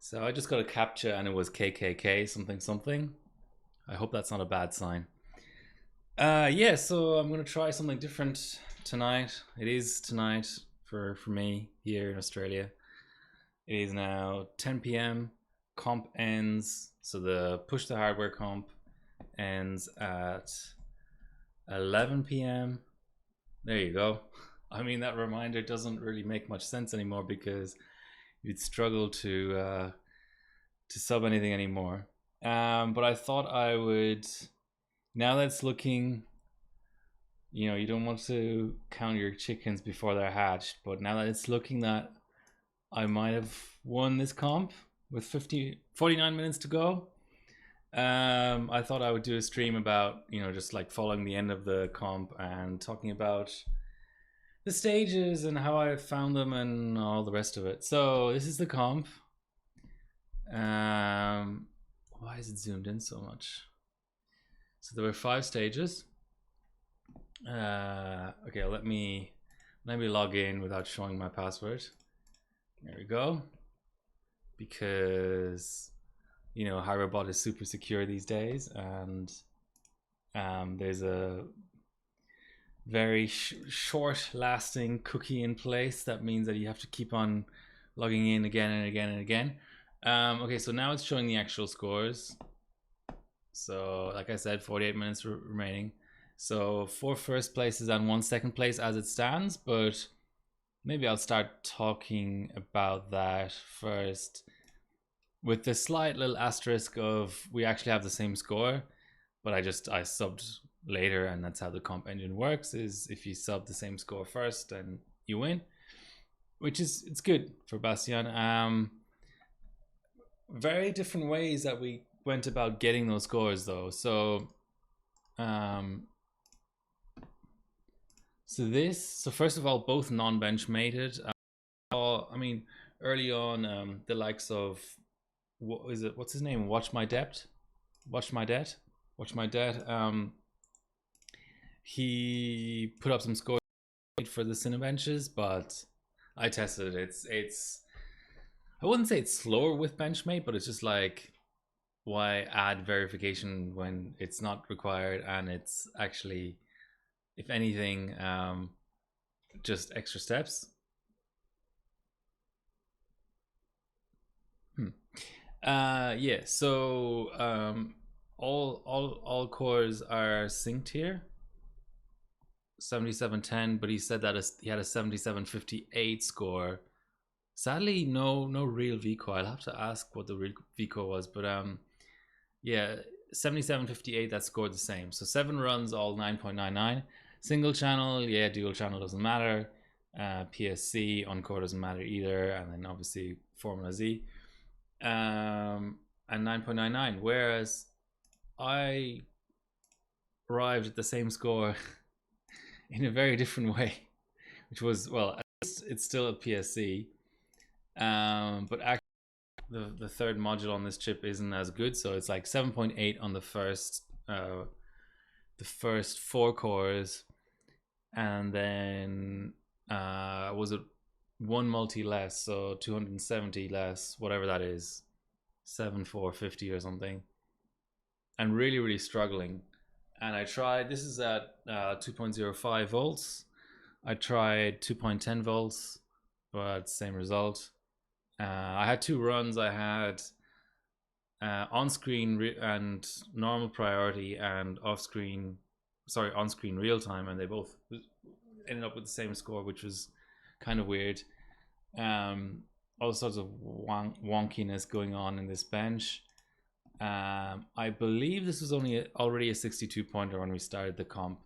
So I just got a captcha and it was KKK something something. I hope that's not a bad sign. Yeah, so I'm gonna try something different tonight. It is tonight for me here in Australia. It is now 10 p.m. Comp ends, so the push the hardware comp ends at 11 p.m. There you go. I mean, that reminder doesn't really make much sense anymore because you'd struggle to sub anything anymore. But I thought I would, now that it's looking, you don't want to count your chickens before they're hatched, but now that it's looking that I might have won this comp with 49 minutes to go, I thought I would do a stream about, just like following the end of the comp and talking about the stages and how I found them and all the rest of it. So this is the comp. Why is it zoomed in so much? So there were 5 stages. Okay, let me log in without showing my password. There we go. Because HiRobot is super secure these days, and there's a very short-lasting cookie in place that means that you have to keep on logging in again and again and again. Okay, so now it's showing the actual scores. So like I said, 48 minutes remaining. So 4 first places and 1 second place as it stands, but maybe I'll start talking about that first with the slight little asterisk of we actually have the same score, but I subbed later, and that's how the comp engine works, is if you sub the same score first and you win, which is, it's good for Bastian. Very different ways that we went about getting those scores though. So so first of all, both non-bench mated. I mean, early on, the likes of, what's his name? Watch My Debt. He put up some scores for the Cinebenches, but I tested it. It's I wouldn't say it's slower with Benchmade, but it's just like, why add verification when it's not required, and it's actually, if anything, just extra steps. Yeah, so all cores are synced here, 7710, but he said that he had a 7758 score. Sadly, no real VCO. I'll have to ask what the real VCO was, but yeah, 7758, that scored the same. So 7 runs, all 9.99. Single channel, yeah, dual channel doesn't matter. PSC on core doesn't matter either, and then obviously Formula Z, and 9.99. Whereas I arrived at the same score in a very different way, which was, well, it's still a PSC, but actually the third module on this chip isn't as good, so it's like 7.8 on the first 4 cores, and then was it 1 multi less, so 270 less, whatever that is, 7450 or something, and really struggling. And I tried, this is at 2.05 volts. I tried 2.10 volts, but same result. I had 2 runs. I had on-screen and normal priority, and on-screen real time, and they both ended up with the same score, which was kind of weird. All sorts of wonkiness going on in this bench. I believe this was already a 62 pointer when we started the comp,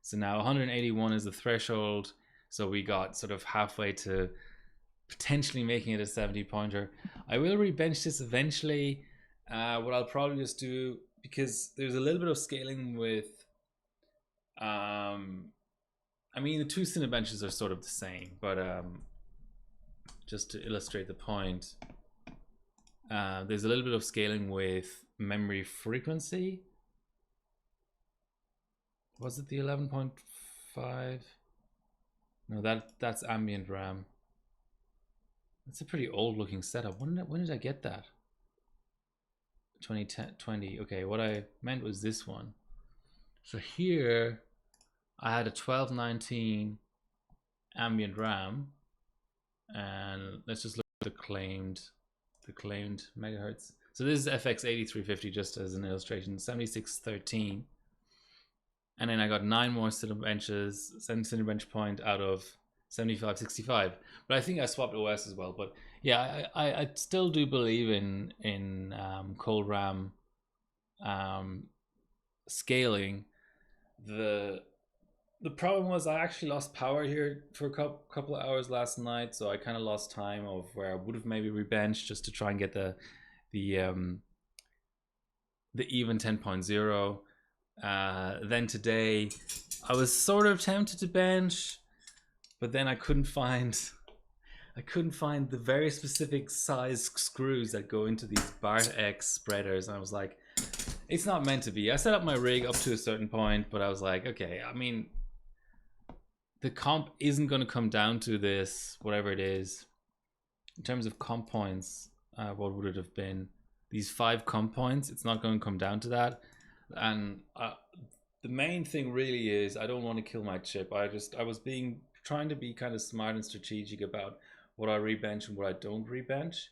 so now 181 is the threshold, so we got sort of halfway to potentially making it a 70 pointer. I will rebench this eventually. What I'll probably just do, because there's a little bit of scaling with I mean, the 2 Cinebenches are sort of the same, but just to illustrate the point, there's a little bit of scaling with memory frequency. Was it the 11.5? No, that's ambient RAM. That's a pretty old looking setup. When did I get that? 2010, 20. Okay, what I meant was this one. So here I had a 1219 ambient RAM, and let's just look at the claimed megahertz. So this is FX8350, just as an illustration, 7613. And then I got 9 more Cinebenches, 7 Cinebench point out of 7565. But I think I swapped OS as well. But yeah, I still do believe in cold RAM scaling. The problem was I actually lost power here for a couple of hours last night, so I kind of lost time of where I would have maybe rebenched just to try and get the even 10.0. Then today I was sort of tempted to bench, but then I couldn't find the very specific size screws that go into these Bart X spreaders, and I was like, it's not meant to be. I set up my rig up to a certain point, but I was like, okay, I mean, the comp isn't going to come down to this, whatever it is. In terms of comp points, what would it have been? These 5 comp points, it's not going to come down to that. And the main thing really is I don't want to kill my chip. I was trying to be kind of smart and strategic about what I rebench and what I don't rebench.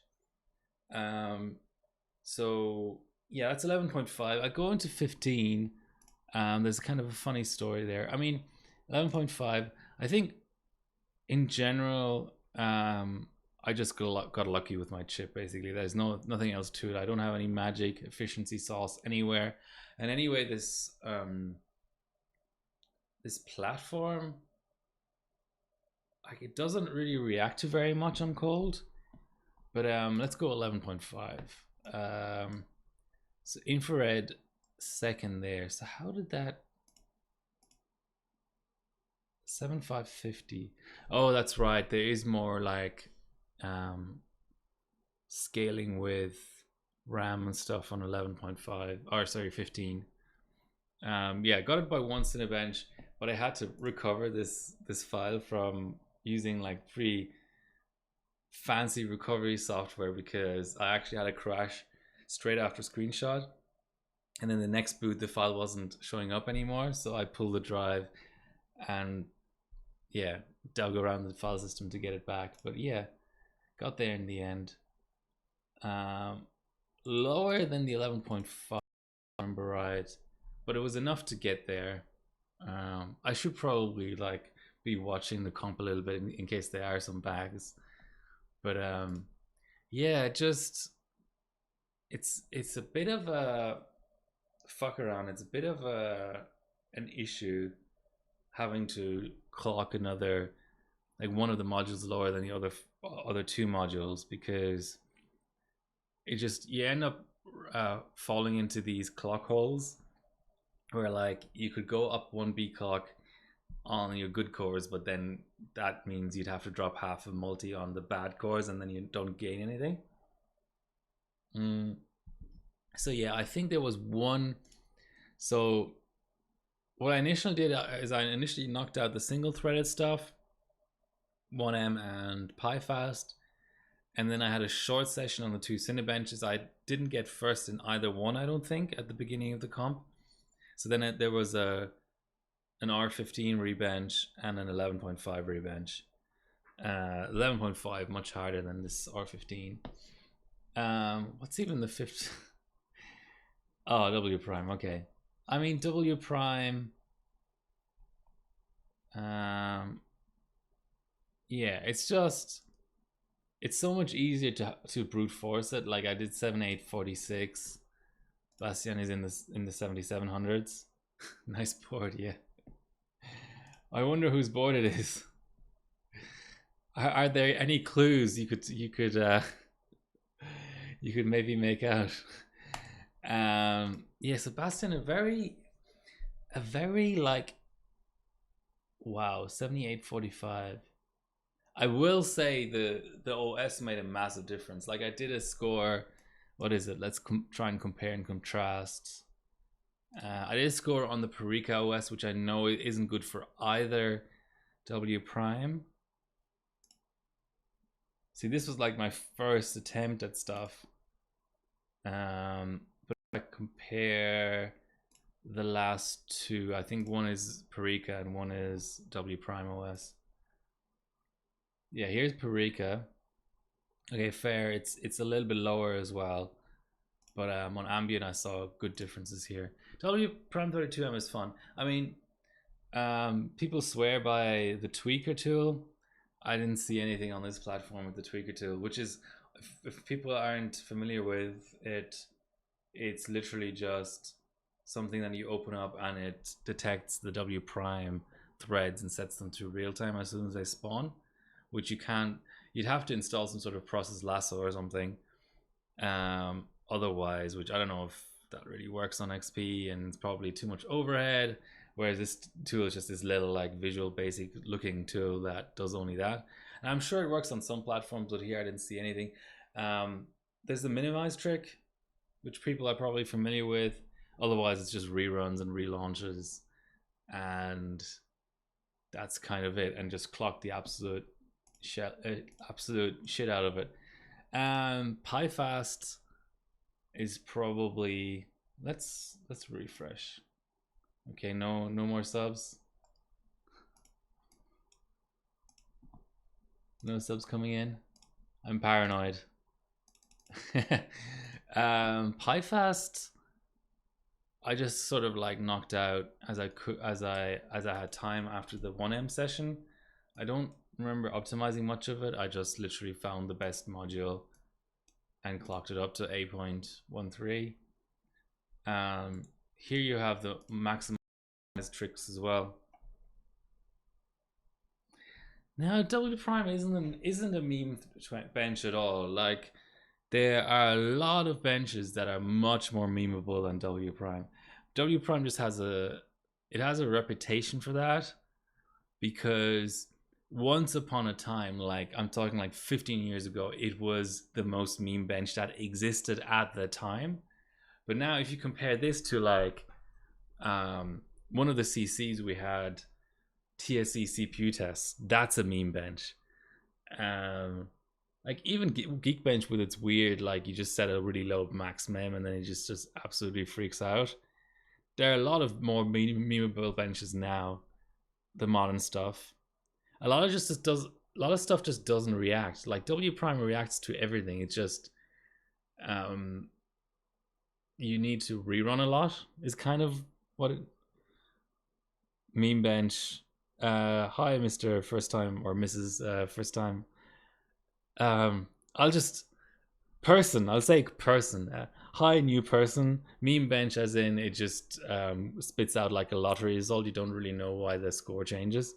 So yeah, that's 11.5. I go into 15. There's kind of a funny story there. I mean, 11.5, I think in general, I just got lucky with my chip, basically. There's nothing else to it. I don't have any magic efficiency sauce anywhere. And anyway, this platform, like, it doesn't really react to very much on cold. But let's go 11.5. So infrared second there. So how did that 7550? Oh, that's right. There is more like scaling with RAM and stuff on 11.5, or sorry, 15. Yeah, got it by one Cinebench, but I had to recover this file from using like pretty fancy recovery software because I actually had a crash straight after screenshot, and then the next boot the file wasn't showing up anymore, so I pulled the drive and yeah, dug around the file system to get it back. But yeah, got there in the end. Lower than the 11.5, remember right, but it was enough to get there. I should probably like be watching the comp a little bit in case there are some bags. But yeah, just it's a bit of a fuck around. It's a bit of an issue having to clock another, like, one of the modules lower than the other 2 modules, because it just, you end up falling into these clock holes where like you could go up 1 B clock on your good cores, but then that means you'd have to drop half a multi on the bad cores, and then you don't gain anything. So yeah, I think there was one. So what I initially did is I initially knocked out the single threaded stuff, 1M and PyFast, and then I had a short session on the 2 Cinebenches. I didn't get first in either one, I don't think, at the beginning of the comp. So then there was an R15 rebench and an 11.5 rebench. 11.5 much harder than this R15. What's even the 5th? Oh, W prime. Okay. I mean, W prime. Yeah, it's so much easier to brute force it. Like, I did 7846. Bastian is in the 7700s. Nice board, yeah. I wonder whose board it is. Are there any clues you could maybe make out? Yeah, Sebastian, a very like, wow, 7845. I will say the OS made a massive difference. Like, I did a score. What is it? Let's try and compare and contrast. I did a score on the Parika OS, which I know isn't good for either W prime. See, this was like my first attempt at stuff. But if I compare the last two, I think one is Parika and one is W Prime OS. Yeah, here's Parika. Okay, fair. It's a little bit lower as well, but on ambient I saw good differences here. W Prime 32M is fun. I mean, people swear by the tweaker tool. I didn't see anything on this platform with the tweaker tool, which is, if people aren't familiar with it, it's literally just something that you open up and it detects the W prime threads and sets them to real time as soon as they spawn, which you can't. You'd have to install some sort of process lasso or something. Otherwise, which I don't know if that really works on XP, and it's probably too much overhead. Whereas this tool is just this little like visual basic looking tool that does only that. And I'm sure it works on some platforms, but here I didn't see anything. There's the minimize trick, which people are probably familiar with. Otherwise, it's just reruns and relaunches, and that's kind of it. And just clock the absolute shit out of it. PyFast is probably, let's refresh. Okay, no more subs. No subs coming in. I'm paranoid. PyFast, I just sort of like knocked out as I had time after the 1M session. I don't remember optimizing much of it. I just literally found the best module and clocked it up to 8.13. Here you have the maximized tricks as well. Now W Prime isn't a meme bench at all. Like, there are a lot of benches that are much more memeable than W Prime. W Prime just has a reputation for that, because once upon a time, like I'm talking like 15 years ago, it was the most meme bench that existed at the time. But now if you compare this to like one of the CCs we had, TSC CPU tests, that's a meme bench. Like even Geekbench with its weird, like you just set a really low max mem and then it just absolutely freaks out. There are a lot of more memeable benches now, the modern stuff. A lot of stuff just doesn't react. Like W Prime reacts to everything. It's just you need to rerun a lot is kind of what it, meme bench. Hi, Mr. First Time or Mrs. First Time. I'll say person. Hi, new person. Meme bench, as in it just spits out like a lottery result. You don't really know why the score changes.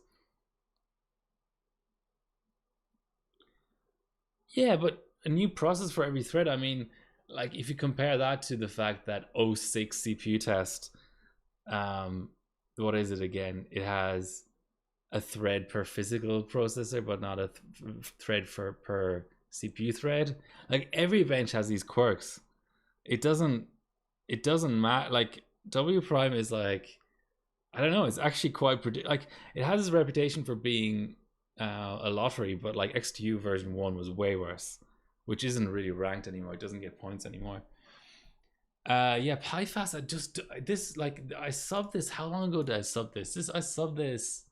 Yeah, but a new process for every thread. I mean, like if you compare that to the fact that 06 CPU test, what is it again? It has a thread per physical processor, but not a thread per CPU thread. Like every bench has these quirks. It doesn't matter. Like W Prime is like, I don't know. It's actually quite like it has its reputation for being a lottery, but like XTU version 1 was way worse, which isn't really ranked anymore. It doesn't get points anymore. Yeah, PyFast. I subbed this. How long ago did I sub this? I subbed this.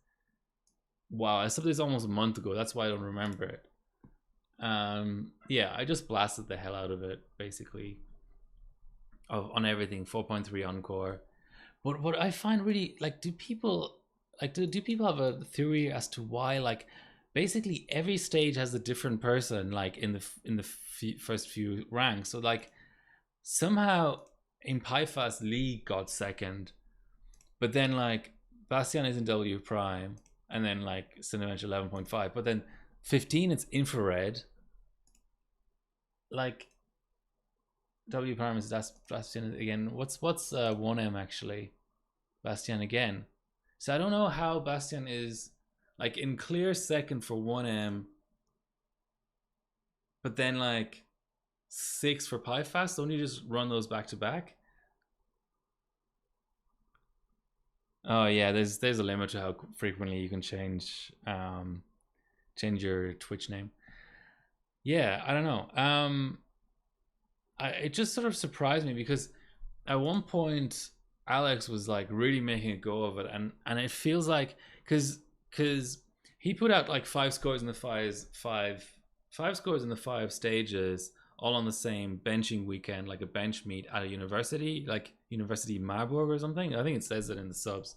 Wow, I subbed this almost a month ago. That's why I don't remember it. Yeah, I just blasted the hell out of it, basically. On everything, 4.3 Encore. But what I find really, like, do people have a theory as to why, like, basically every stage has a different person, like in the first few ranks. So like somehow in PyFast Lee got second, but then like Bastian is in W Prime, and then like Cinebench 11.5, but then 15 it's infrared. Like W Prime is Bastian again. What's 1M actually? Bastian again. So I don't know how Bastian is like in clear second for 1M, but then like 6 for PyFast. Don't you just run those back to back? Oh yeah, there's a limit to how frequently you can change your Twitch name. yeah, I don't know. It just sort of surprised me because at one point Alex was like really making a go of it, and it feels like because he put out like five scores in the five scores in the five stages all on the same benching weekend, like a bench meet at a university, like University Marburg or something. I think it says it in the subs.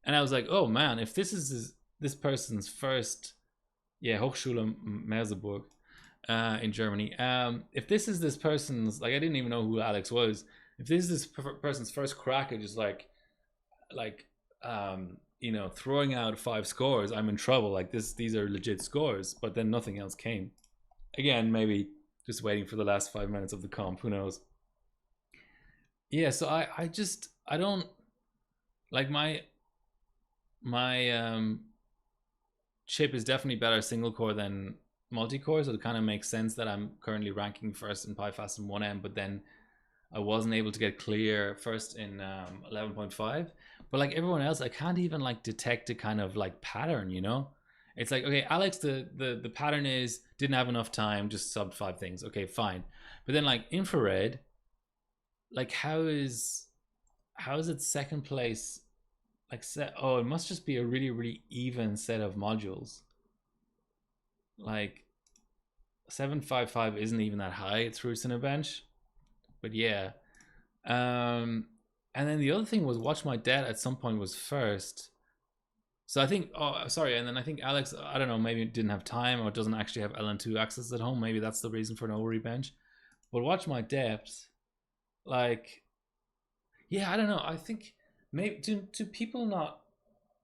And I was like, oh man, if this is this person's first, yeah, Hochschule Merseburg, in Germany. If this is this person's, like, I didn't even know who Alex was. If this is this person's first crack at just like, you know, throwing out five scores, I'm in trouble. Like this, these are legit scores. But then nothing else came. Again, maybe just waiting for the last 5 minutes of the comp. Who knows? Yeah. So I don't like my chip is definitely better single core than multi-core, so it kind of makes sense that I'm currently ranking first in PyFast and 1M, but then I wasn't able to get clear first in 11.5. But like everyone else, I can't even like detect a kind of like pattern, you know? It's like, okay, Alex, the pattern is didn't have enough time, just subbed five things. Okay, fine. But then like infrared, like how is it second place? Like oh, it must just be a really even set of modules. Like 755 isn't even that high. It's roots in a bench, but yeah. And then the other thing was Watch My Debt at some point was first. So I think, oh sorry, and then I think Alex, I don't know, maybe didn't have time or doesn't actually have LN2 access at home. Maybe that's the reason for no rebench. But Watch My Depth, like, yeah, I don't know. I think maybe do people not,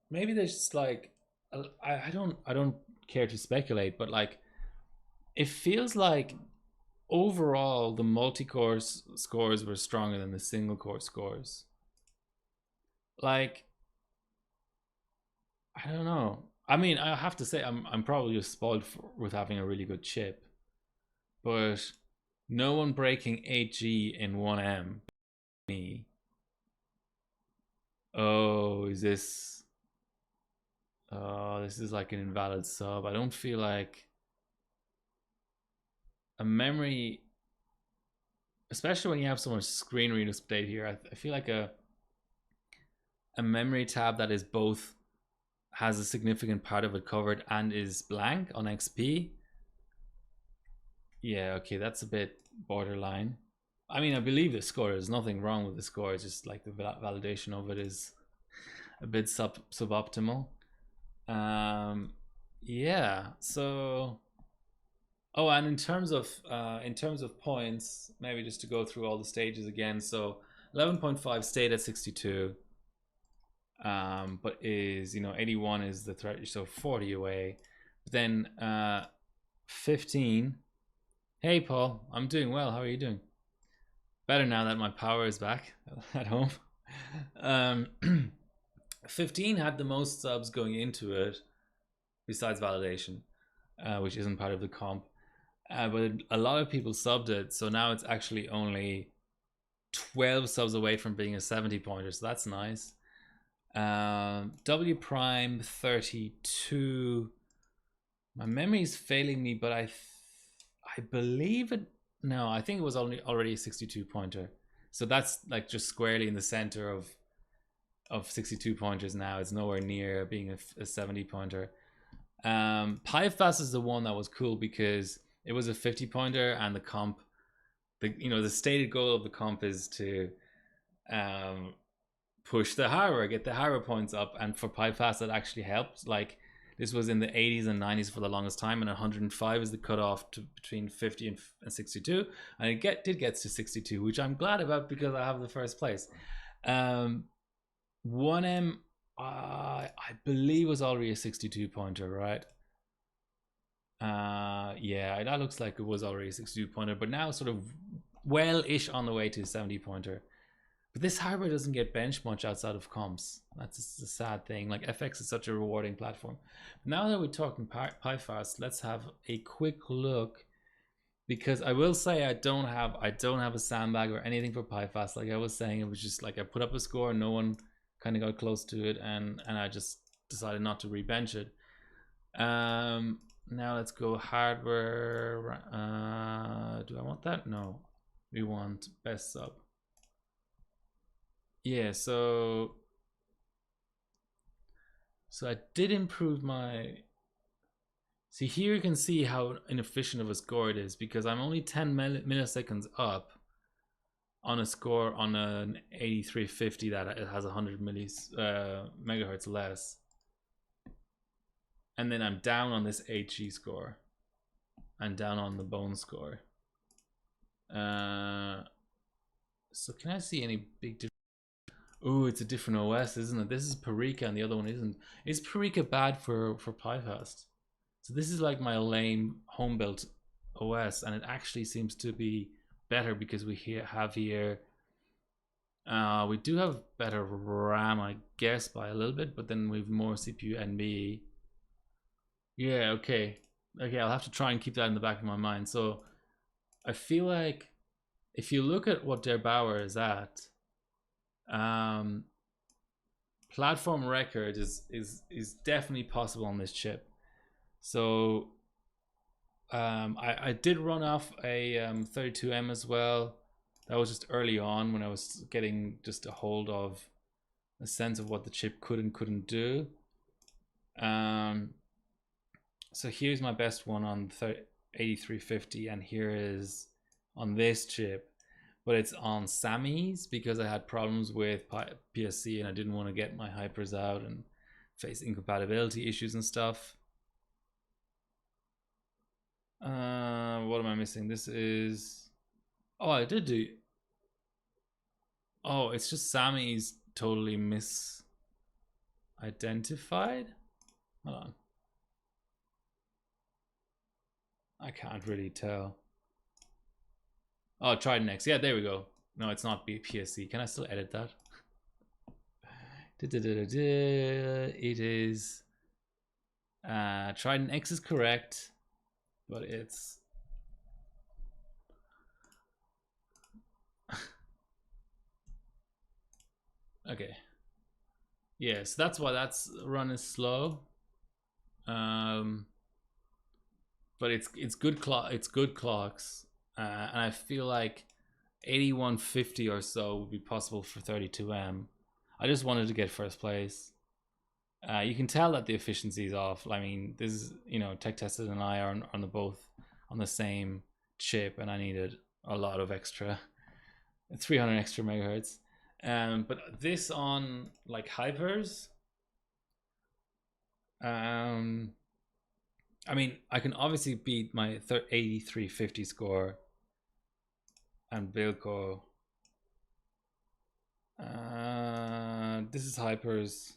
maybe there's just like I don't care to speculate, but like it feels like overall the multi-core scores were stronger than the single core scores. Like I don't know. I mean, I have to say I'm probably just spoiled with having a really good chip, but no one breaking 8G in 1M. Me. Oh, is this? Oh, this is like an invalid sub. I don't feel like a memory, especially when you have so much screen reader state here. I feel like a memory tab that is both has a significant part of it covered and is blank on XP. Yeah, okay, that's a bit borderline. I mean, I believe the score. There's nothing wrong with the score. It's just like the validation of it is a bit suboptimal. Yeah. So, oh, and in terms of points, maybe just to go through all the stages again. So, 11.5 stayed at 62. But is 81 is the threat, so 40 away. But then 15. Hey Paul, I'm doing well. How are you doing? Better now that my power is back at home. 15 had the most subs going into it, besides validation, which isn't part of the comp. But a lot of people subbed it, so now it's actually only 12 subs away from being a 70 pointer, so that's nice. W prime 32. My memory is failing me, but I believe it. No, I think it was already a 62 pointer. So that's like just squarely in the center of 62 pointers now. It's nowhere near being a 70 pointer. PyFast is the one that was cool because it was a 50 pointer, and the comp, the stated goal of the comp is to push the hardware, get the hardware points up, and for PyFast that actually helped. Like this was in the 80s and 90s for the longest time, and 105 is the cutoff to between 50 and 62, and it did get to 62, which I'm glad about because I have the first place. 1M, I believe was already a 62 pointer, right? Yeah, that looks like it was already a 62 pointer, but now sort of well-ish on the way to 70 pointer. But this hardware doesn't get benched much outside of comps. That's a sad thing. Like FX is such a rewarding platform. Now that we're talking PyFast, let's have a quick look, because I will say I don't have a sandbag or anything for PyFast. Like I was saying, it was just like I put up a score and no one kind of got close to it, and I just decided not to rebench it. Now let's go hardware. Do I want that? No, we want best sub. Yeah, so I did improve my. See, here you can see how inefficient of a score it is, because I'm only 10 milliseconds up on a score on an 8350 that it has 100 megahertz less, and then I'm down on this HE score and down on the bone score. So can I see any big difference? Oh, it's a different OS, isn't it? This is Parika and the other one isn't. Is Parika bad for PyFast? So this is like my lame home built OS, and it actually seems to be better because we have here. We do have better RAM, I guess, by a little bit, but then we've more CPU NB. Yeah, okay. Okay, I'll have to try and keep that in the back of my mind. So I feel like if you look at what Der Bauer is at, platform record is definitely possible on this chip. So I did run off a 32M as well. That was just early on when I was getting just a hold of a sense of what the chip could and couldn't do. So here's my best one on 8350, and here is on this chip, but it's on SAMIs because I had problems with PSC and I didn't want to get my hypers out and face incompatibility issues and stuff. What am I missing? This is, oh, I did do, oh, it's just SAMI's totally misidentified. Hold on, I can't really tell. Oh, Trident X. Yeah, there we go. No, it's not PSC. Can I still edit that? It is Trident X is correct, but it's okay. Yeah, so that's why that's run is slow. But it's good clocks, and I feel like 8150 or so would be possible for 32M. I just wanted to get first place. You can tell that the efficiency is off. I mean, this is, you know, Tech Tested and I are on the both on the same chip, and I needed a lot of extra 300 extra megahertz. But this on like hypers, I mean, I can obviously beat my 8350 score and Bilko. This is hypers.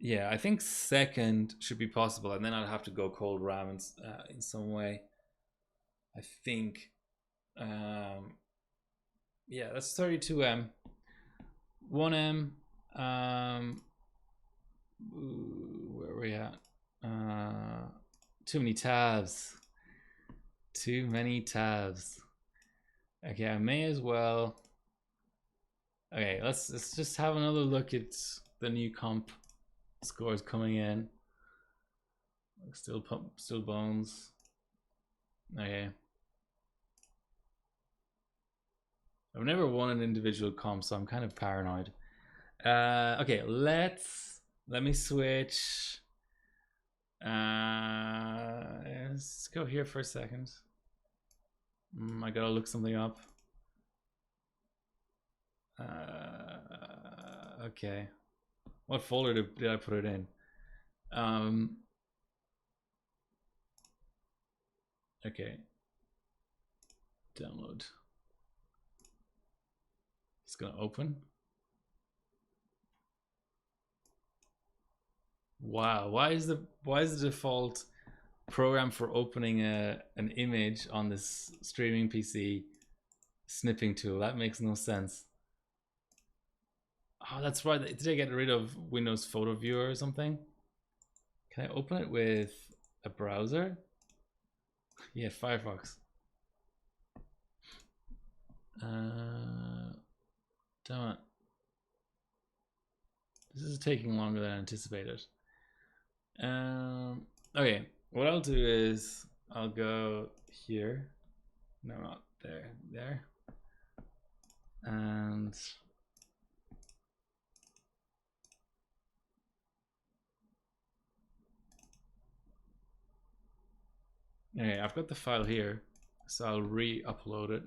Yeah, I think second should be possible, and then I'd have to go cold RAM in some way. I think, yeah, that's 32M. 1M. Where are we at? Too many tabs. Too many tabs. Okay, I may as well. Okay, let's just have another look at the new comp scores coming in. Still bones. Okay. I've never won an individual comp, so I'm kind of paranoid. Okay, let me switch. Let's go here for a second. I gotta look something up. Okay, what folder did I put it in? Okay, download. It's gonna open. Wow, why is the default program for opening an image on this streaming PC snipping tool? That makes no sense. Oh, that's right. Did I get rid of Windows Photo Viewer or something? Can I open it with a browser? Yeah, Firefox. Damn it. This is taking longer than anticipated. Okay, What I'll do is I'll go here. No, not there. There. And okay, I've got the file here, so I'll re-upload it.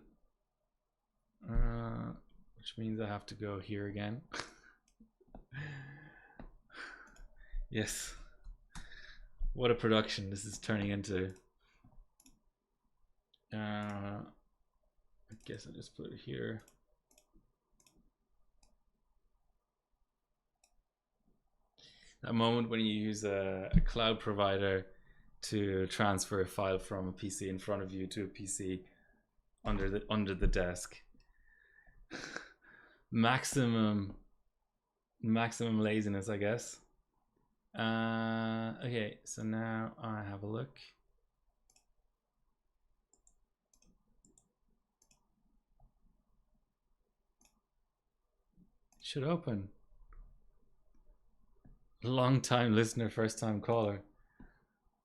Which means I have to go here again. Yes. What a production this is turning into. I guess I'll just put it here. That moment when you use a cloud provider to transfer a file from a PC in front of you to a PC under the desk. maximum laziness, I guess. Okay, so now I have a look. Should open. Long time listener, first time caller.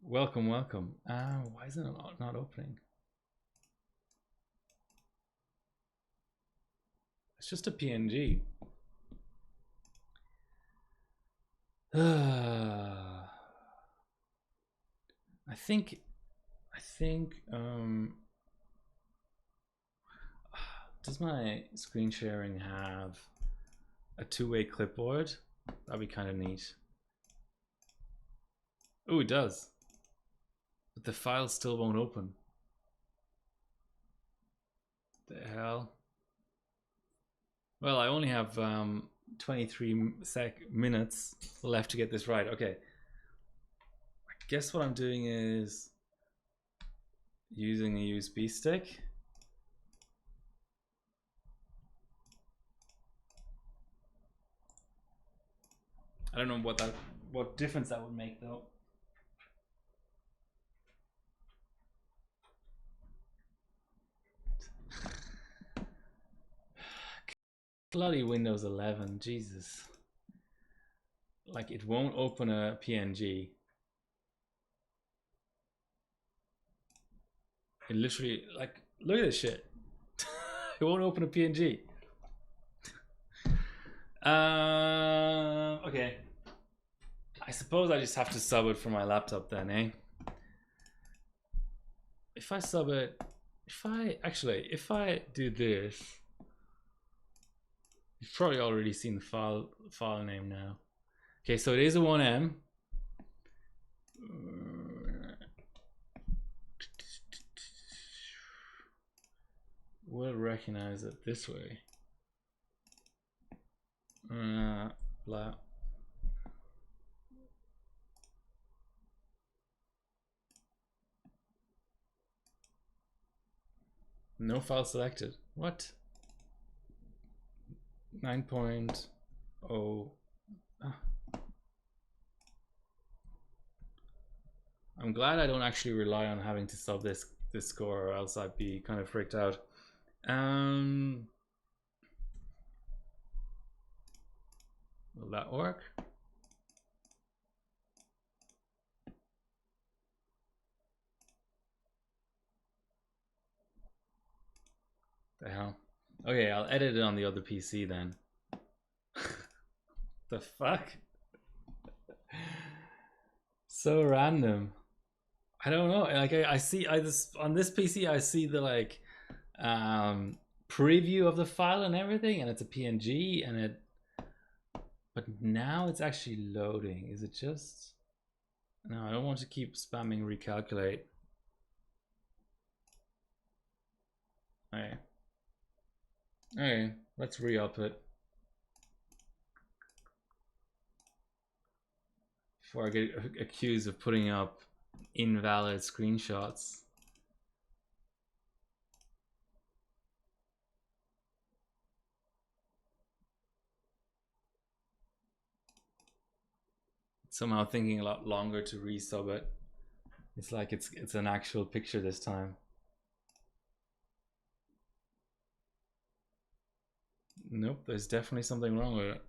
Welcome, welcome. Why isn't it not opening? It's just a PNG. I think does my screen sharing have a two-way clipboard? That'd be kind of neat. Oh, it does. But the file still won't open. The hell? Well, I only have 23 minutes left to get this right. Okay. I guess what I'm doing is using a USB stick. I don't know what difference that would make though. Bloody Windows 11, Jesus. Like it won't open a PNG. It literally, like, look at this shit. It won't open a PNG. Okay. I suppose I just have to sub it from my laptop then, eh? If I sub it, if I do this, you've probably already seen the file name now. Okay, so it is a 1M. We'll recognize it this way. Blah. No file selected. What? 9.0. I'm glad I don't actually rely on having to sub this score, or else I'd be kind of freaked out. Will that work? The hell? Okay, I'll edit it on the other PC then. The fuck? So random. I don't know. Like I see on this PC I see the like preview of the file and everything, and it's a PNG, and but now it's actually loading. Is it just? No, I don't want to keep spamming recalculate. Okay, let's re-up it before I get accused of putting up invalid screenshots. Somehow thinking a lot longer to resub it. It's like it's an actual picture this time. Nope, there's definitely something wrong with it.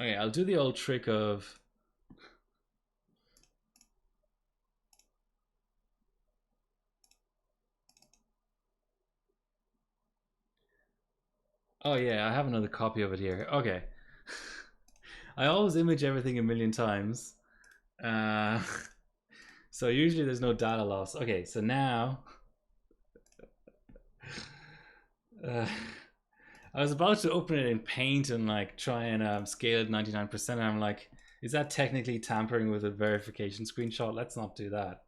Okay, I'll do the old trick of oh yeah, I have another copy of it here. Okay. I always image everything a million times. So usually there's no data loss. Okay, so now I was about to open it in Paint and like try and scale it 99%. And I'm like, is that technically tampering with a verification screenshot? Let's not do that.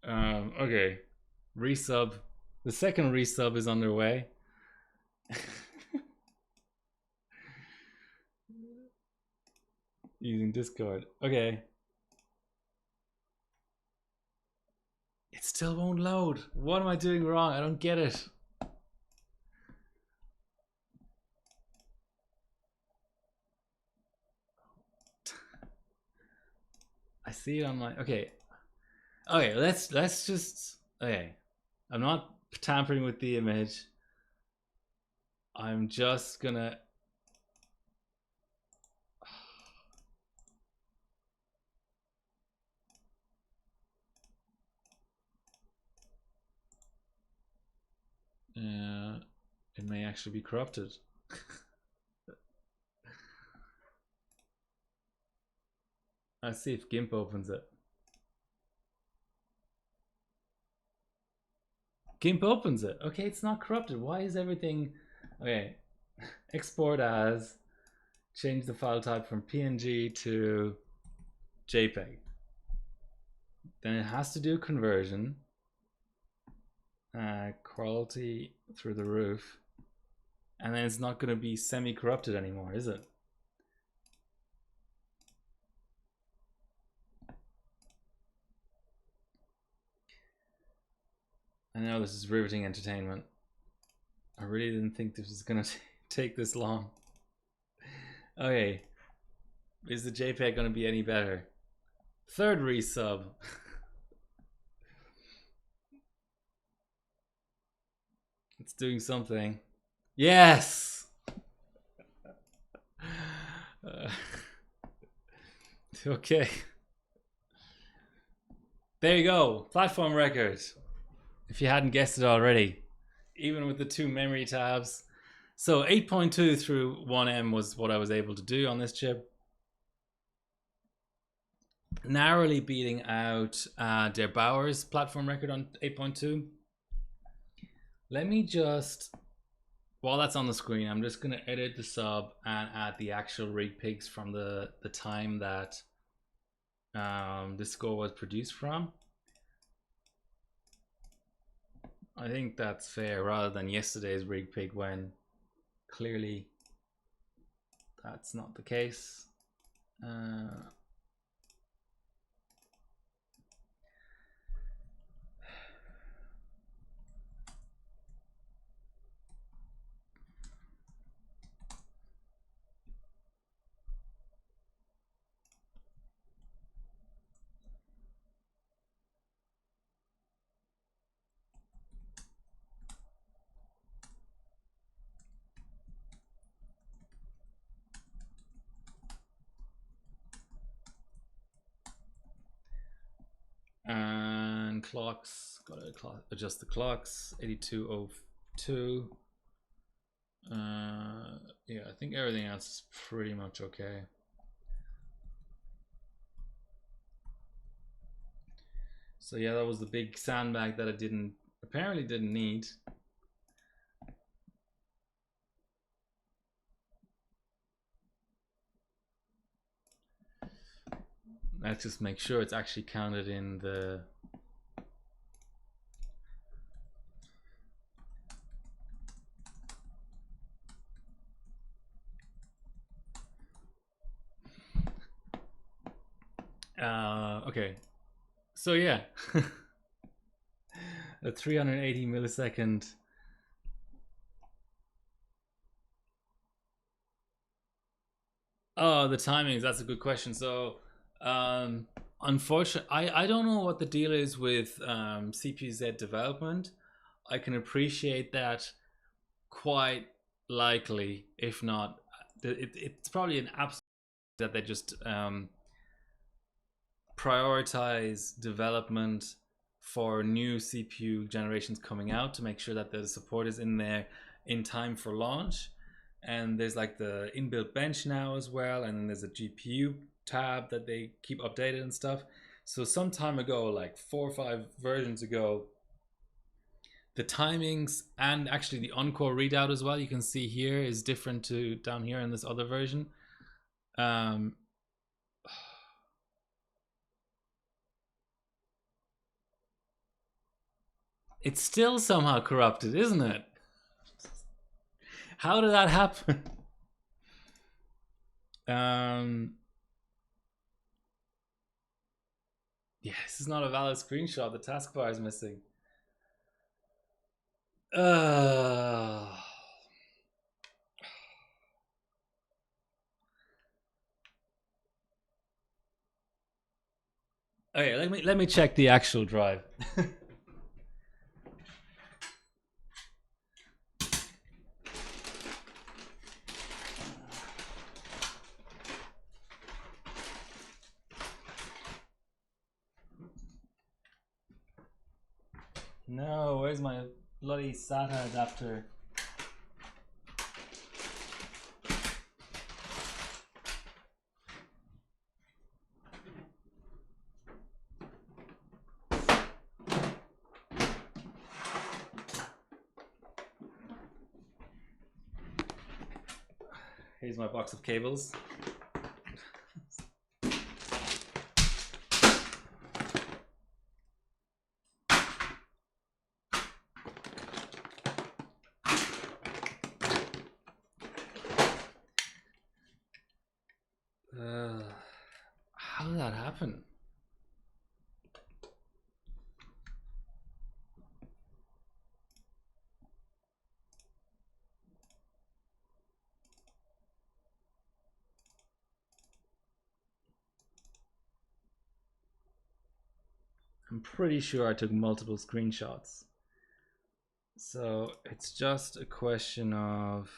Okay, resub. The second resub is underway. Using Discord. Okay. It still won't load. What am I doing wrong? I don't get it. I see it on my okay. Okay, let's just okay. I'm not tampering with the image. I'm just gonna it may actually be corrupted. Let's see if GIMP opens it. GIMP opens it. Okay, it's not corrupted. Why is everything okay? Export as, change the file type from PNG to JPEG. Then it has to do conversion. Quality through the roof. And then it's not going to be semi-corrupted anymore, is it? I know this is riveting entertainment. I really didn't think this was going to take this long. Okay. Is the JPEG going to be any better? Third resub. It's doing something. Yes! Okay. There you go. Platform record. If you hadn't guessed it already. Even with the 2 memory tabs. So 8.2 through 1M was what I was able to do on this chip. Narrowly beating out Der Bauer's platform record on 8.2. Let me just, while that's on the screen, I'm just going to edit the sub and add the actual rig pigs from the time that this score was produced from. I think that's fair rather than yesterday's rig pig when clearly that's not the case. And clocks, gotta adjust the clocks. 8202. Yeah, I think everything else is pretty much okay. So yeah, that was the big sandbag that I apparently didn't need. Let's just make sure it's actually counted in the okay. So yeah. A 380 millisecond oh, the timings, that's a good question. So unfortunately, I don't know what the deal is with CPU-Z development. I can appreciate that quite likely, if not it's probably an absolute that they just prioritize development for new CPU generations coming out to make sure that the support is in there in time for launch. And there's like the inbuilt bench now as well, and then there's a GPU tab that they keep updated and stuff. So some time ago, like 4 or 5 versions ago, the timings and actually the on-core readout as well, you can see here, is different to down here in this other version. It's still somehow corrupted, isn't it? How did that happen? Yeah, this is not a valid screenshot. The taskbar is missing. Okay, let me check the actual drive. No, where's my bloody SATA adapter? Here's my box of cables. How did that happen? I'm pretty sure I took multiple screenshots. So it's just a question of...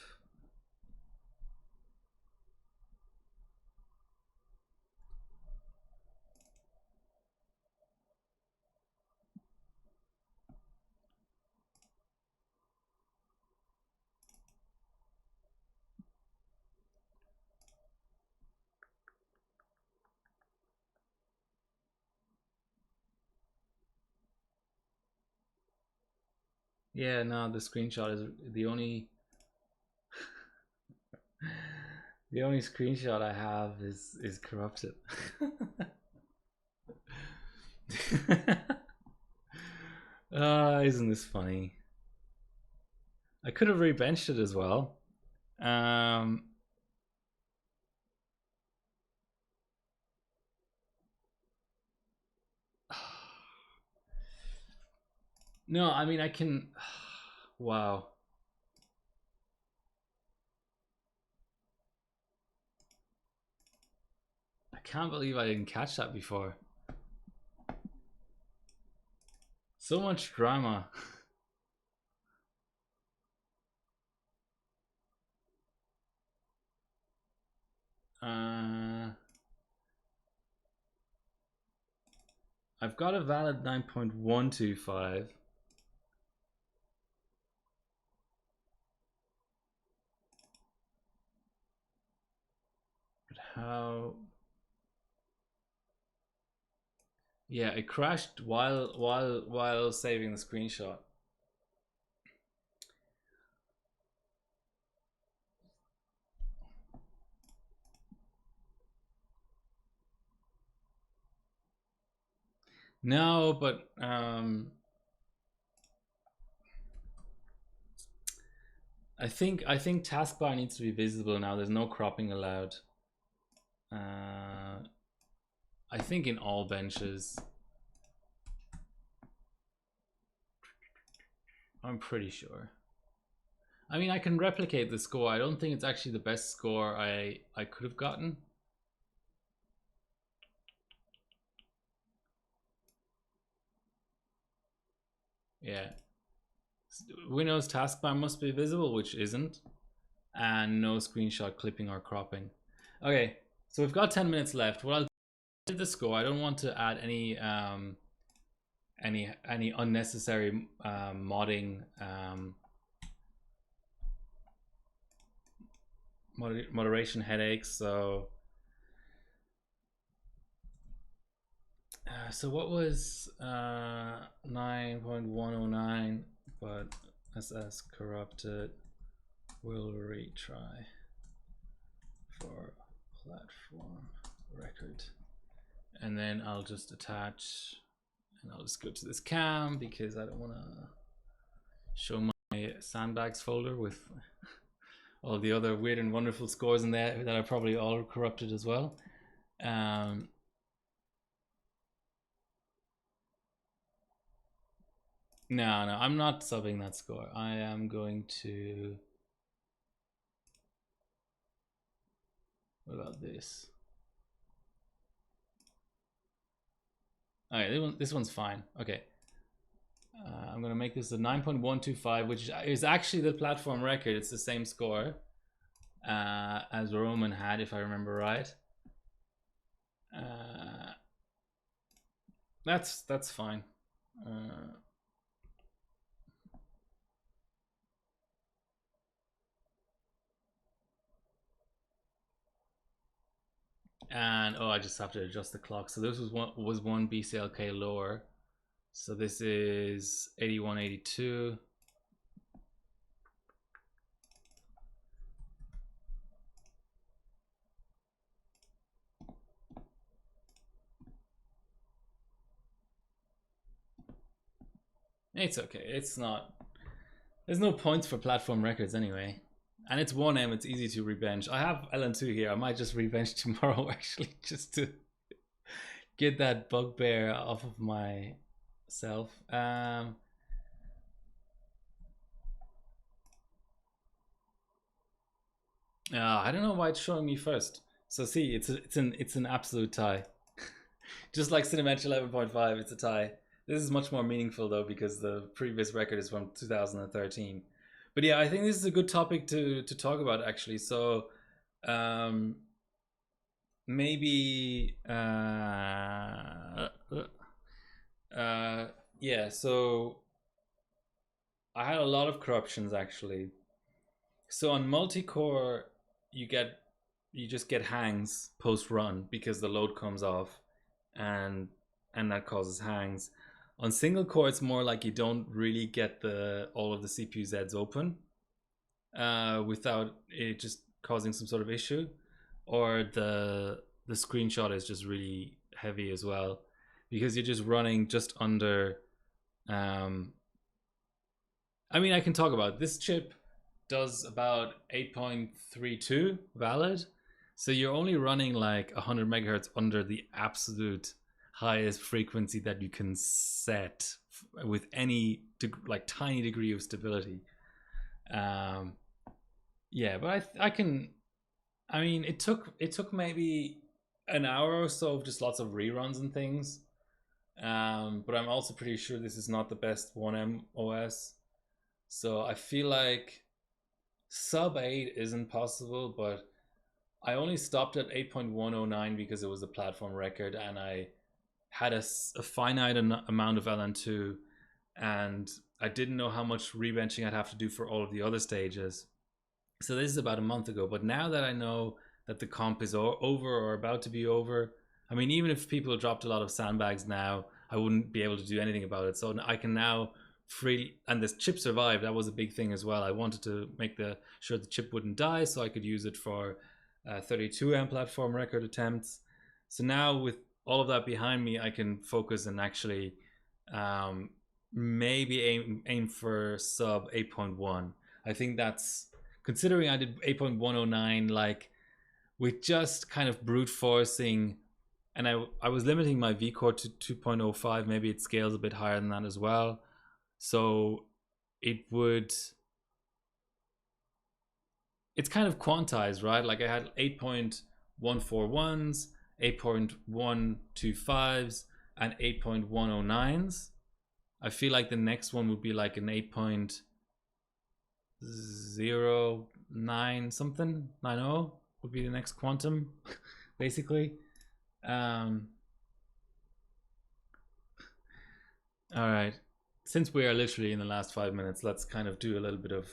Yeah, no, the screenshot is the only... the only screenshot I have is corrupted. Isn't this funny? I could have rebenched it as well. No, I mean I can... Wow. I can't believe I didn't catch that before. So much drama. I've got a valid 9.125. But how... Yeah, it crashed while saving the screenshot. No, but I think taskbar needs to be visible now. There's no cropping allowed. I think in all benches. I'm pretty sure. I mean, I can replicate the score. I don't think it's actually the best score I could have gotten. Yeah. Windows taskbar must be visible, which isn't. and no screenshot clipping or cropping. Okay, so we've got 10 minutes left. What I'll do the score. I don't want to add any unnecessary modding moderation headaches. So so what was 9.109 but SS corrupted, will retry for platform record, and then I'll just attach, and I'll just go to this cam because I don't want to show my sandbags folder with all the other weird and wonderful scores in there that are probably all corrupted as well. No, I'm not subbing that score. I am going to... What about this? Okay, this one's fine. Okay. I'm going to make this a 9.125, which is actually the platform record. It's the same score as Roman had, if I remember right. That's fine. And oh, I just have to adjust the clock. So this was one BCLK lower. So this is 8182. It's okay. It's not. There's no points for platform records anyway. And it's 1M, it's easy to rebench. I have LN2 here. I might just rebench tomorrow actually, just to get that bugbear off of myself. I don't know why it's showing me first. So see, it's an absolute tie. Just like Cinematch 11.5, it's a tie. This is much more meaningful though because the previous record is from 2013. But yeah, I think this is a good topic to talk about actually. So maybe yeah, so I had a lot of corruptions actually. So on multi-core you just get hangs post run because the load comes off and that causes hangs. On single core, it's more like you don't really get all of the CPU Zs open without it just causing some sort of issue, or the screenshot is just really heavy as well because you're just running just under. I mean, I can talk about this chip does about 8.32 valid, so you're only running like 100 megahertz under the absolute highest frequency that you can set with any like tiny degree of stability. Yeah, but I can. I mean, it took maybe an hour or so of just lots of reruns and things. But I'm also pretty sure this is not the best 1M OS. So I feel like sub 8 isn't possible, but I only stopped at 8.109 because it was a platform record and I had a finite amount of LN2 and I didn't know how much rebenching I'd have to do for all of the other stages. So this is about a month ago, but now that I know that the comp is over or about to be over, I mean, even if people dropped a lot of sandbags now, I wouldn't be able to do anything about it. So I can now and this chip survived. That was a big thing as well. I wanted to make sure the chip wouldn't die so I could use it for 32M platform record attempts. So now with all of that behind me, I can focus and actually maybe aim for sub 8.1. I think that's, considering I did 8.109 like with just kind of brute forcing, and I was limiting my vcore to 2.05. Maybe it scales a bit higher than that as well. So it's kind of quantized, right? Like I had 8.141s, 8.125s, and 8.109s. I feel like the next one would be like an 8. 0.9 something, 90 would be the next quantum, basically. All right. Since we are literally in the last 5 minutes, let's kind of do a little bit of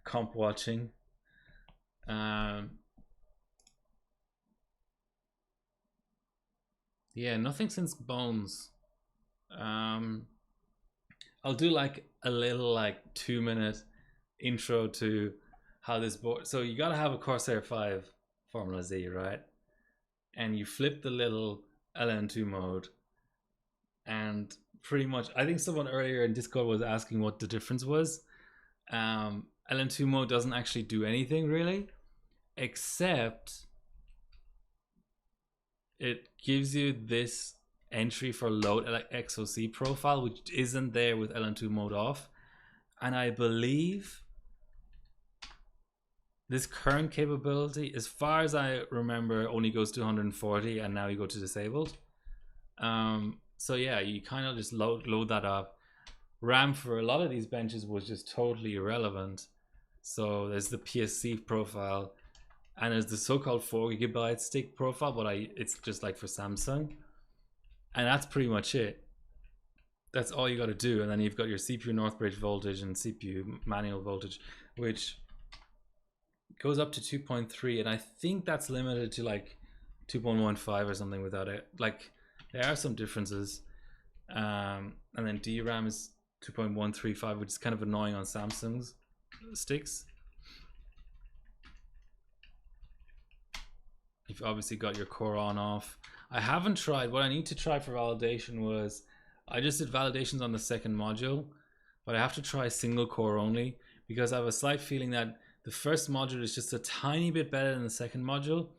comp watching. Yeah, nothing since Bones. I'll do like a little like 2-minute intro to how this board. So you gotta have a Corsair 5 Formula Z, right? And you flip the little LN2 mode, and pretty much, I think someone earlier in Discord was asking what the difference was. LN2 mode doesn't actually do anything really, except it gives you this entry for load XOC profile, which isn't there with LN2 mode off. And I believe this current capability, as far as I remember, only goes to 140, and now you go to disabled. So yeah, you kind of just load that up. RAM for a lot of these benches was just totally irrelevant. So there's the PSC profile, and there's the so-called 4GB stick profile, but it's just like for Samsung, and that's pretty much it. That's all you got to do. And then you've got your CPU Northbridge voltage and CPU manual voltage, which goes up to 2.3, and I think that's limited to like 2.15 or something without it. Like, there are some differences. And then DRAM is 2.135, which is kind of annoying on Samsung's sticks. You've obviously got your core on off. I haven't tried. What I need to try for validation was, I just did validations on the second module, but I have to try single core only, because I have a slight feeling that the first module is just a tiny bit better than the second module,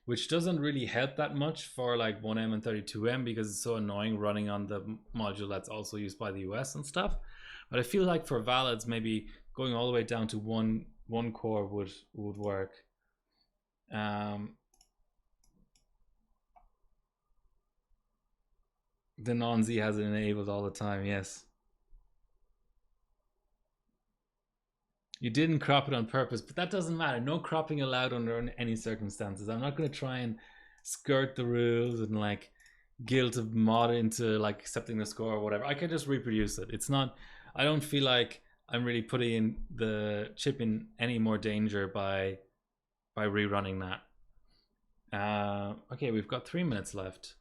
which doesn't really help that much for like 1M and 32M, because it's so annoying running on the module that's also used by the US and stuff. But I feel like for valids, maybe going all the way down to one core would work. The non-Z has it enabled all the time, yes. You didn't crop it on purpose, but that doesn't matter. No cropping allowed under any circumstances. I'm not going to try and skirt the rules and like guilt a mod into like accepting the score or whatever. I can just reproduce it. It's not, I don't feel like I'm really putting in the chip in any more danger by rerunning that. Okay, we've got 3 minutes left.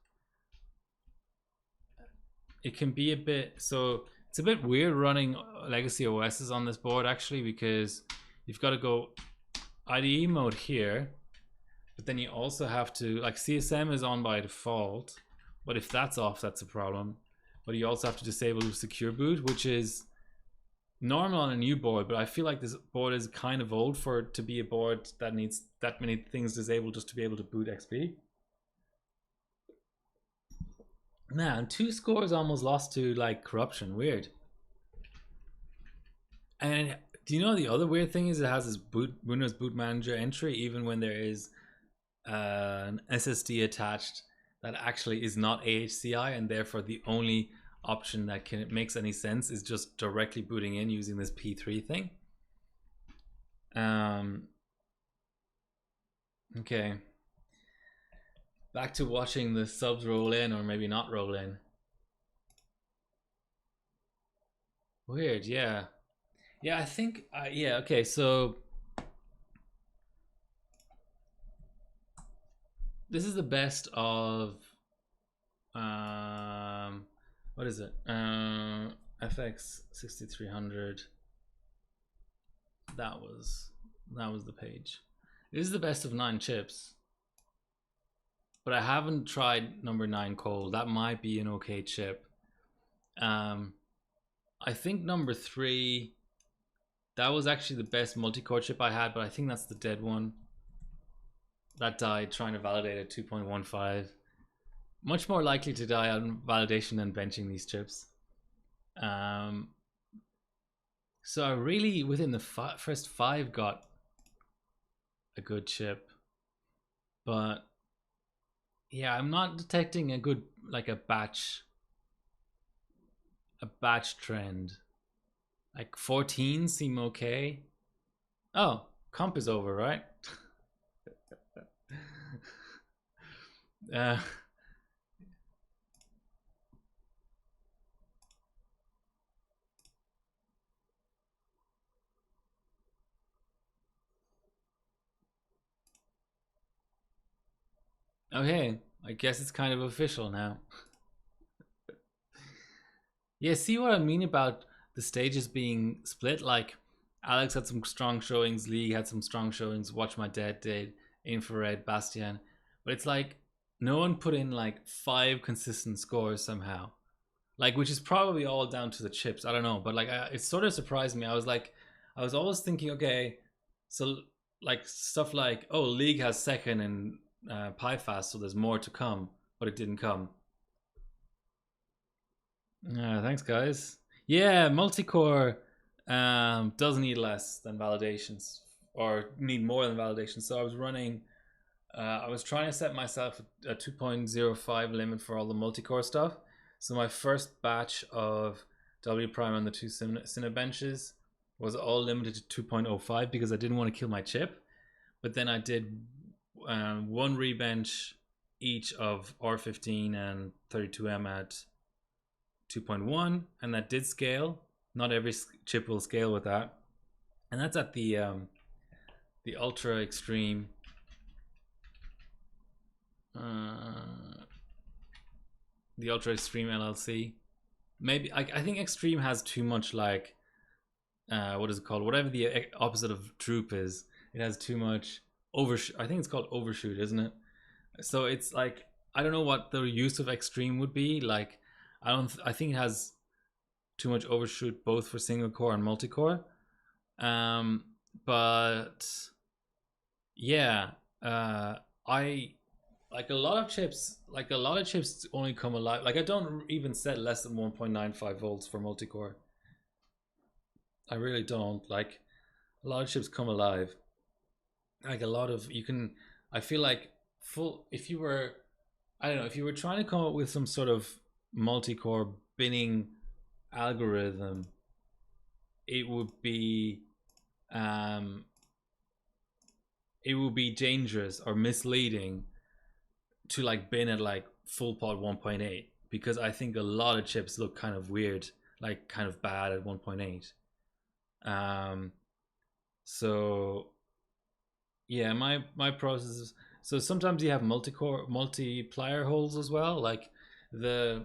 It can be a bit, so it's a bit weird running legacy OSs on this board actually, because you've got to go IDE mode here, but then you also have to, like, CSM is on by default, but if that's off, that's a problem. But you also have to disable secure boot, which is normal on a new board, but I feel like this board is kind of old for it to be a board that needs that many things disabled just to be able to boot XP. Man, 2 scores almost lost to like corruption. Weird. And do you know the other weird thing is it has this Windows Boot Manager entry even when there is an SSD attached that actually is not AHCI, and therefore the only option that makes any sense is just directly booting in using this P3 thing. Okay. Back to watching the subs roll in, or maybe not roll in. Weird, yeah. Yeah, I think, yeah, okay, so this is the best of, what is it? FX 6300. That was the page. This is the best of 9 chips. But I haven't tried number 9 cold. That might be an okay chip. I think number 3, that was actually the best multi-core chip I had, but I think that's the dead one. That died trying to validate at 2.15. Much more likely to die on validation than benching these chips. So I really, within the first 5, got a good chip. But yeah, I'm not detecting a good, like a batch trend. Like 14 seem okay. Oh, comp is over, right? uh, okay, I guess it's kind of official now. Yeah, see what I mean about the stages being split? Like, Alex had some strong showings, Lee had some strong showings, Watch My Dead did, Infrared, Bastian. But it's like, no one put in like 5 consistent scores somehow. Like, which is probably all down to the chips. I don't know. But like, it sort of surprised me. I was like, I was always thinking, okay, so like stuff like, oh, League has second in PieFast, so there's more to come, but it didn't come. Thanks, guys. Yeah, multi-core does need less than validations, or need more than validations. So I was running. I was trying to set myself a 2.05 limit for all the multi-core stuff. So my first batch of W prime on the 2 Cinebenches was all limited to 2.05 because I didn't want to kill my chip. But then I did 1 rebench each of R15 and 32M at 2.1, and that did scale. Not every chip will scale with that, and that's at the ultra extreme. The ultra extreme LLC. Maybe I think extreme has too much like what is it called? Whatever the opposite of droop is, it has too much overshoot. I think it's called overshoot, isn't it? So it's like I don't know what the use of extreme would be. Like I think it has too much overshoot both for single core and multi core. But yeah, I like a lot of chips. Like a lot of chips only come alive. Like I don't even set less than 1.95 volts for multi core. I really don't. Like a lot of chips come alive. Like a lot of you can. I feel like full. If you were, I don't know, if you were trying to come up with some sort of multi-core binning algorithm, it would be dangerous or misleading to like bin at like full pod 1.8 because I think a lot of chips look kind of weird, like kind of bad at 1.8. So yeah, my process is, so sometimes you have multi-core multiplier holes as well. Like the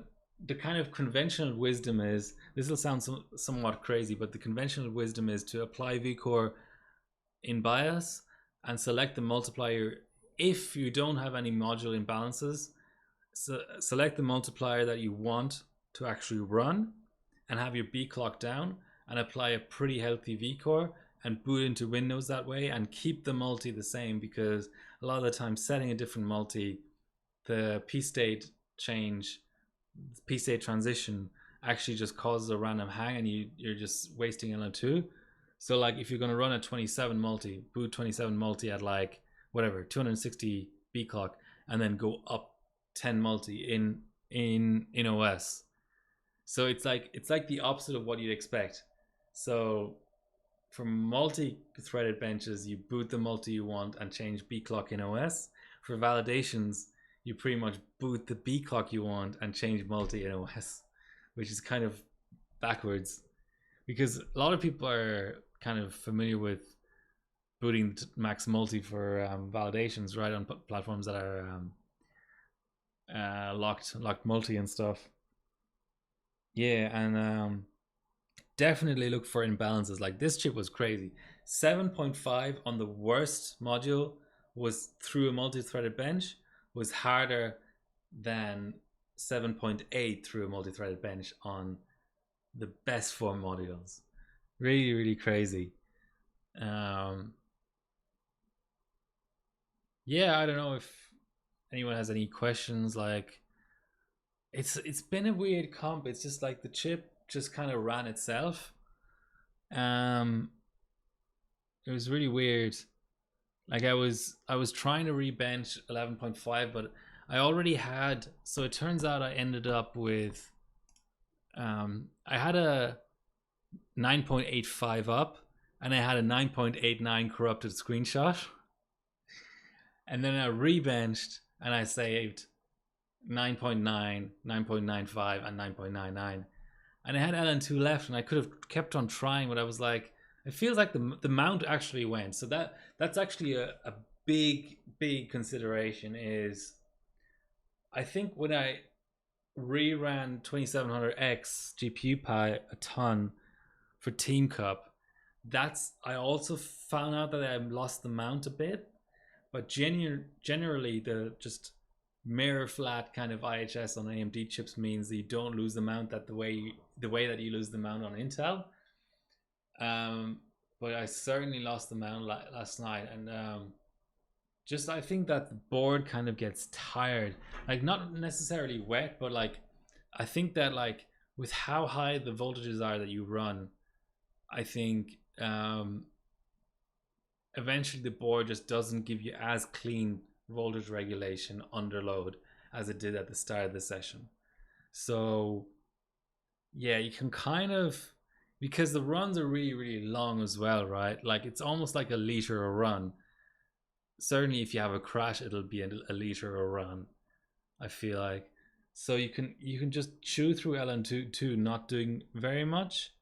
kind of conventional wisdom is, this will sound somewhat crazy, but the conventional wisdom is to apply vCore in bias and select the multiplier. If you don't have any module imbalances, so select the multiplier that you want to actually run and have your B clock down and apply a pretty healthy vCore and boot into Windows that way and keep the multi the same, because a lot of the time setting a different multi, the P state change, P state transition actually just causes a random hang and you're just wasting LN2. So like if you're going to run a 27 multi, boot 27 multi at like whatever 260 B clock and then go up 10 multi in OS. So it's like the opposite of what you'd expect. So for multi-threaded benches, you boot the multi you want and change B clock in OS. For validations, you pretty much boot the B clock you want and change multi in OS, which is kind of backwards because a lot of people are kind of familiar with booting max multi for validations right on platforms that are locked multi and stuff. Yeah, and definitely look for imbalances. Like this chip was crazy. 7.5 on the worst module was through a multi-threaded bench was harder than 7.8 through a multi-threaded bench on the best form modules. Really, really crazy. Yeah, I don't know if anyone has any questions. Like, it's been a weird comp. It's just like the chip just kind of ran itself. It was really weird. Like I was trying to rebench 11.5, but I already had. So it turns out I ended up with. I had a 9.85 up, and I had a 9.89 corrupted screenshot. And then I rebenched and I saved 9.9, 9.95, and 9.99. And I had LN2 left, and I could have kept on trying, but I was like, it feels like the mount actually went. So that's actually a big consideration. Is I think when I reran 2700X GPU Pi a ton for Team Cup, I also found out that I lost the mount a bit. But generally, the just mirror flat kind of IHS on AMD chips means that you don't lose the mount the way that you lose the mount on Intel. But I certainly lost the mount last night, and just I think that the board kind of gets tired, like not necessarily wet, but like I think that like with how high the voltages are that you run, I think eventually the board just doesn't give you as clean voltage regulation under load as it did at the start of the session. So yeah, you can kind of, because the runs are really long as well, right? Like it's almost like a liter a run. Certainly if you have a crash, it'll be a liter a run, I feel like. So you can just chew through LN2 not doing very much.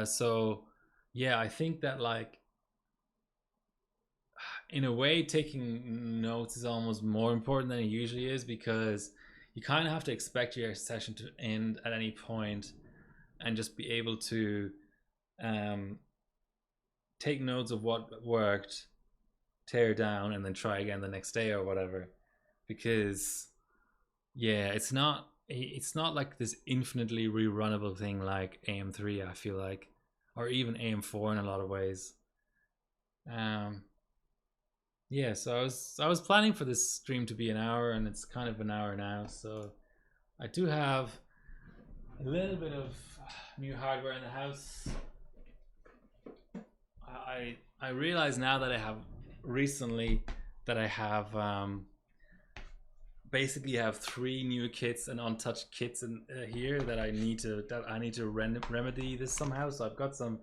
So yeah, I think that like in a way taking notes is almost more important than it usually is, because you kind of have to expect your session to end at any point and just be able to take notes of what worked, tear down, and then try again the next day or whatever. Because yeah, it's not like this infinitely rerunnable thing like AM3, I feel like, or even AM4 in a lot of ways. Yeah, so I was planning for this stream to be an hour, and it's kind of an hour now. So I do have a little bit of new hardware in the house. I realize now that I have recently that I have basically have 3 new kits and untouched kits in here that I need to remedy this somehow. So I've got some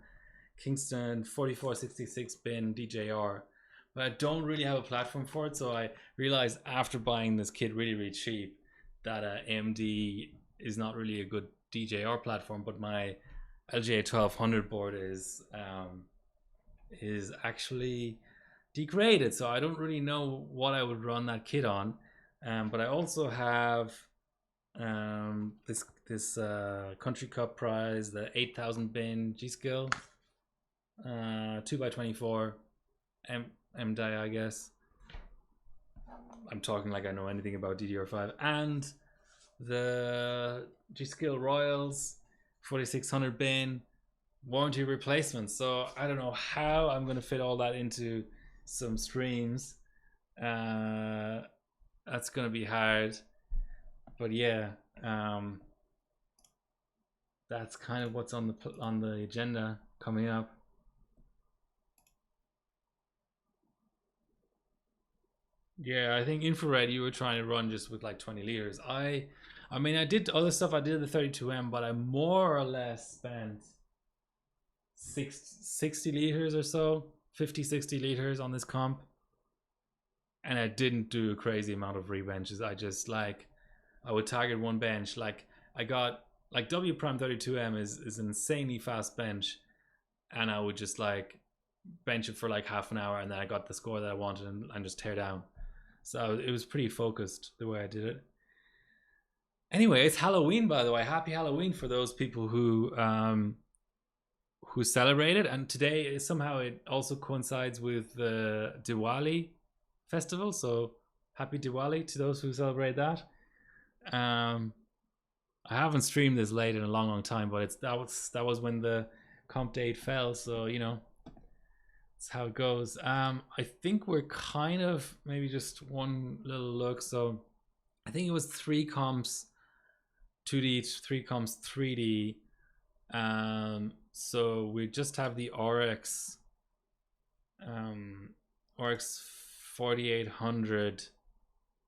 Kingston 4466 bin DJR, but I don't really have a platform for it. So I realized after buying this kit really cheap that AMD is not really a good DJR platform, but my LGA 1200 board is actually degraded, so I don't really know what I would run that kit on. But I also have this Country Cup Prize, the 8000 bin G Skill 2x24 M die, I guess. I'm talking like I know anything about DDR5, and the G Skill Royals 4600 bin warranty replacement. So I don't know how I'm going to fit all that into some streams. That's going to be hard, but yeah, that's kind of what's on the agenda coming up. Yeah, I think infrared you were trying to run just with like 20 liters. I mean, I did other stuff. I did the 32M, but I more or less spent 60 liters or so, 50-60 liters on this comp, and I didn't do a crazy amount of rebenches. I just like I would target one bench. Like I got like W Prime 32M is an insanely fast bench, and I would just like bench it for like half an hour, and then I got the score that I wanted and just tear down. So it was pretty focused the way I did it. Anyway, it's Halloween, by the way. Happy Halloween for those people who celebrate it. And today somehow it also coincides with the Diwali festival. So happy Diwali to those who celebrate that. I haven't streamed this late in a long time, but that was when the comp date fell. So you know, that's how it goes. I think we're kind of maybe just one little look. So I think it was 3 comps 2D, 3 comps 3D. So we just have the RX 4800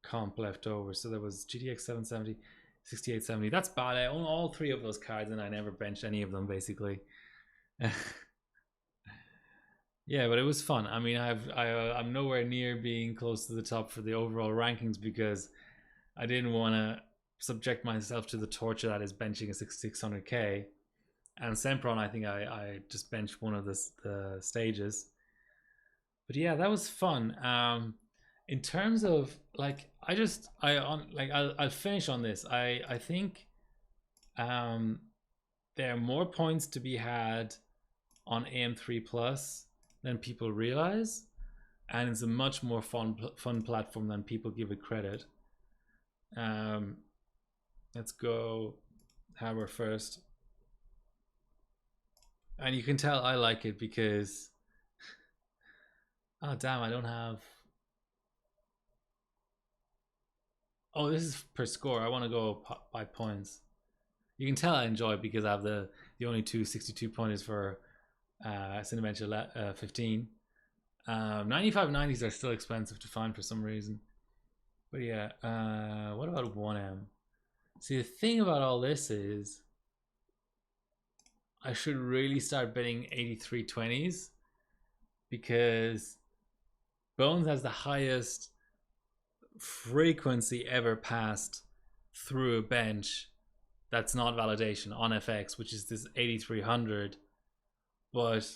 comp left over. So there was GTX 770, 68, 70. That's bad. I own all three of those cards and I never benched any of them basically. Yeah, but it was fun. I mean, I'm nowhere near being close to the top for the overall rankings because I didn't want to subject myself to the torture that is benching a 6600k. And Sempron, I think I just benched one of the stages. But yeah, that was fun. In terms of like, I'll finish on this. I think there are more points to be had on AM3 Plus than people realize, and it's a much more fun platform than people give it credit. Let's go Hammer first, and you can tell I like it because oh damn, I don't have. Oh, this is per score. I want to go by points. You can tell I enjoy it because I have the only two 62 pointers for Cinebench 15. 9590s are still expensive to find for some reason. But yeah, what about 1M? See, the thing about all this is I should really start betting 8320s because Bones has the highest frequency ever passed through a bench that's not validation on FX, which is this 8300, but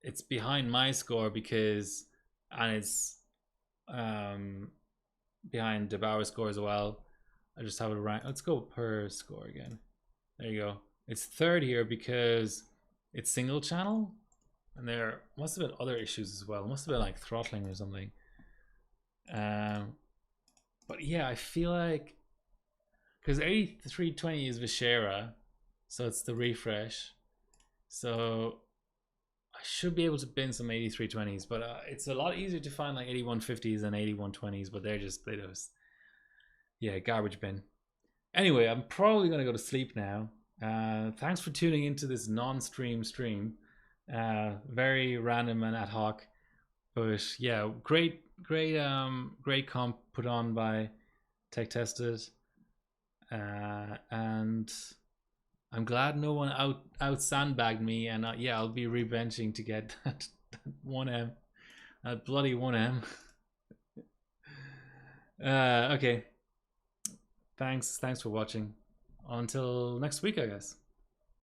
it's behind my score because, and it's behind DeBauer's score as well. I just have it ranked. Let's go per score again. There you go. It's third here because it's single channel, and there must have been other issues as well. It must have been like throttling or something. But yeah, I feel like because 8320 is Vishera, so it's the refresh. So I should be able to bin some 8320s, but it's a lot easier to find like 8150s and 8120s, but they just yeah, garbage bin. Anyway, I'm probably gonna go to sleep now. Thanks for tuning into this non-stream stream. Very random and ad hoc, but yeah, great comp put on by Tech Tested, and I'm glad no one out sandbagged me, and yeah, I'll be rebenching to get that 1M, that bloody 1M. Okay, thanks for watching. Until next week, I guess.